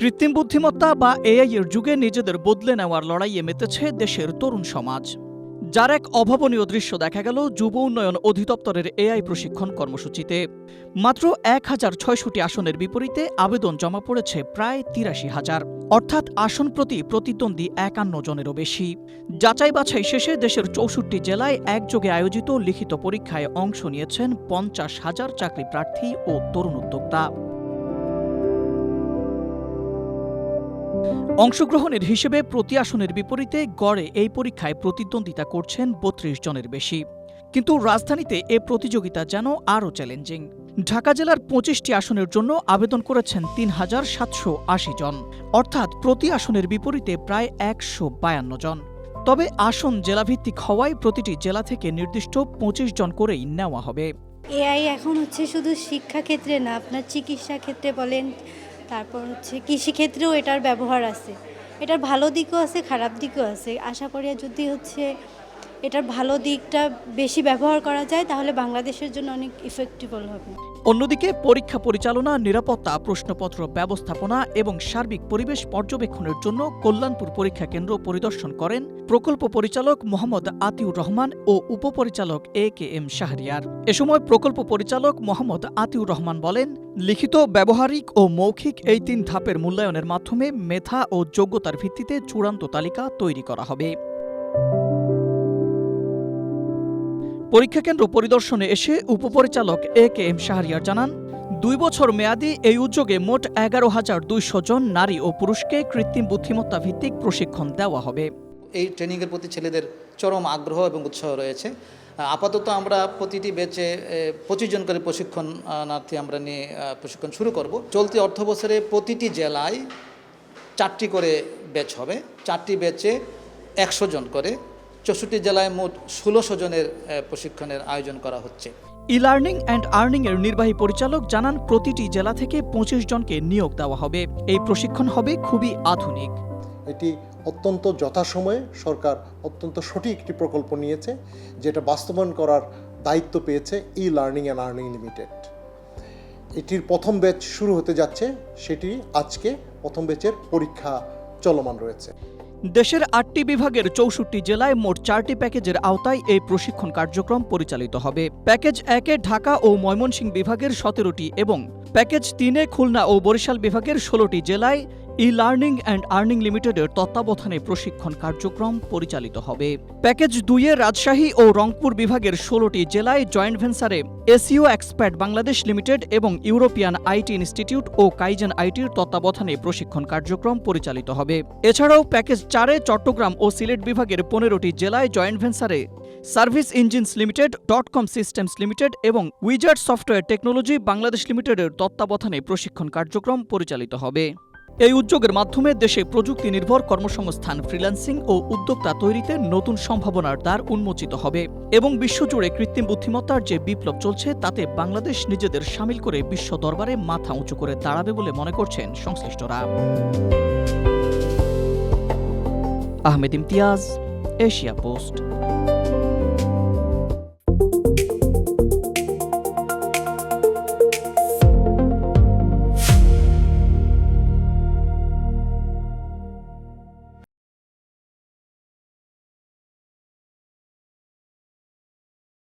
কৃত্রিম বুদ্ধিমত্তা বা এআই এর যুগে নিজেদের বদলে নেওয়ার লড়াইয়ে মেতেছে দেশের তরুণ সমাজ। যার এক অভাবনীয় দৃশ্য দেখা গেল যুব উন্নয়ন অধিদপ্তরের এআই প্রশিক্ষণ কর্মসূচিতে। মাত্র ১,৬০০টি আসনের বিপরীতে আবেদন জমা পড়েছে প্রায় ৮৩,০০০, অর্থাৎ আসন প্রতি প্রতিদ্বন্দ্বী ৫১ জনেরও বেশি। যাচাই বাছাই শেষে দেশের ৬৪ জেলায় একযোগে আয়োজিত লিখিত পরীক্ষায় অংশ নিয়েছেন ৫০,০০০ চাকরি প্রার্থী ও তরুণ উদ্যোক্তা। অংশগ্রহণের হিসেবে প্রতি আসনের বিপরীতে গড়ে এই পরীক্ষায় প্রতিদ্বন্দ্বিতা করছেন ৩২ জনের বেশি। কিন্তু রাজধানীতে এ প্রতিযোগিতা যেন আরও চ্যালেঞ্জিং। ঢাকা জেলার ২৫টি আসনের জন্য আবেদন করেছেন ৩,৭৮০ জন, অর্থাৎ প্রতি আসনের বিপরীতে প্রায় ১৫২ জন। তবে আসন জেলাভিত্তিক হওয়ায় প্রতিটি জেলা থেকে নির্দিষ্ট ২৫ জন করেই নেওয়া হবে। এআই এখন শুধু শিক্ষা ক্ষেত্রে না, আপনার চিকিৎসা ক্ষেত্রে বলেন, তারপর কৃষিক্ষেত্রেও এটার ব্যবহার আছে। এটার ভালো দিকও আছে, খারাপ দিকও আছে। আশা করি যদি এটার ভালো দিকটা বেশি ব্যবহার করা যায় তাহলে বাংলাদেশের জন্য অনেক ইফেক্টিভল হবে। অন্যদিকে পরীক্ষা পরিচালনা, নিরাপত্তা, প্রশ্নপত্র ব্যবস্থাপনা এবং সার্বিক পরিবেশ পর্যবেক্ষণের জন্য কল্যাণপুর পরীক্ষা কেন্দ্র পরিদর্শন করেন প্রকল্প পরিচালক মোহাম্মদ আতিউর রহমান ও উপপরিচালক এ.কে.এম. শাহরিয়ার। এ সময় প্রকল্প পরিচালক মোহাম্মদ আতিউর রহমান বলেন, লিখিত, ব্যবহারিক ও মৌখিক এই ৩ ধাপের মূল্যায়নের মাধ্যমে মেধা ও যোগ্যতার ভিত্তিতে চূড়ান্ত তালিকা তৈরি করা হবে। পরীক্ষা কেন্দ্র পরিদর্শনে এসে উপপরিচালক এ.কে.এম. শাহরিয়ার জানান, ২ বছর মেয়াদী এই উদ্যোগে মোট ১১,২০০ জন নারী ও পুরুষকে কৃত্রিম বুদ্ধিমত্তা ভিত্তিক প্রশিক্ষণ দেওয়া হবে। এই ট্রেনিংয়ের প্রতি ছেলেদের চরম আগ্রহ এবং উৎসাহ রয়েছে। আপাতত আমরা প্রতিটি ব্যাচে ২৫ জন করে প্রশিক্ষণার্থী আমরা নিয়ে প্রশিক্ষণ শুরু করব। চলতি অর্থবছরে প্রতিটি জেলায় ৪টি করে ব্যাচ হবে। ৪টি ব্যাচে ১০০ জন করে, ৬৪ জেলায় মোট ১৬০০ জনের প্রশিক্ষণের আয়োজন করা হচ্ছে। ই লার্নিং অ্যান্ড আর্নিং এর নির্বাহী পরিচালক জানান, প্রতিটি জেলা থেকে ২৫ জনকে নিয়োগ দেওয়া হবে। এই প্রশিক্ষণ হবে খুবই আধুনিক। এটি অত্যন্ত যথাসময়ে সরকার অত্যন্ত সঠিক একটি প্রকল্প নিয়েছে, যেটা বাস্তবায়ন করার দায়িত্ব পেয়েছে e learning and earning limited. এটির প্রথম ব্যাচ শুরু হতে যাচ্ছে, সেটি আজকে প্রথম ব্যাচের পরীক্ষা চলমান রয়েছে। দেশের ৮টি বিভাগের ৬৪ জেলায় মোট ৪টি প্যাকেজের আওতায় এই প্রশিক্ষণ কার্যক্রম পরিচালিত হবে। প্যাকেজ ১-এ ঢাকা ও ময়মনসিংহ বিভাগের ১৭টি এবং প্যাকেজ ৩-এ খুলনা ও বরিশাল বিভাগের ১৬টি জেলায় ই লার্নিং অ্যান্ড আর্নিং লিমিটেডের তত্ত্বাবধানে প্রশিক্ষণ কার্যক্রম পরিচালিত হবে। প্যাকেজ ২-এ রাজশাহী ও রংপুর বিভাগের ১৬টি জেলায় জয়েন্ট ভেঞ্চারে এসইও এক্সপার্ট বাংলাদেশ লিমিটেড এবং ইউরোপিয়ান আইটি ইনস্টিটিউট ও কাইজেন আইটির তত্ত্বাবধানে প্রশিক্ষণ কার্যক্রম পরিচালিত হবে। এছাড়াও প্যাকেজ ৪-এ চট্টগ্রাম ও সিলেট বিভাগের ১৫টি জেলায় জয়েন্ট ভেঞ্চারে service engines limited, .com systems limited এবং উইজার্ড সফটওয়্যার টেকনোলজি বাংলাদেশ লিমিটেডের তত্ত্বাবধানে প্রশিক্ষণ কার্যক্রম পরিচালিত হবে। এই উদ্যোগের মাধ্যমে দেশে প্রযুক্তি নির্ভর কর্মসংস্থান, ফ্রিল্যান্সিং ও উদ্যোক্তা তৈরিতে নতুন সম্ভাবনার দ্বার উন্মোচিত হবে এবং বিশ্বজুড়ে কৃত্রিম বুদ্ধিমত্তার যে বিপ্লব চলছে তাতে বাংলাদেশ নিজেদের শামিল করে বিশ্ব দরবারে মাথা উঁচু করে দাঁড়াবে বলে মনে করছেন সংশ্লিষ্টরা। Ahmed Imtiaz, Asia post.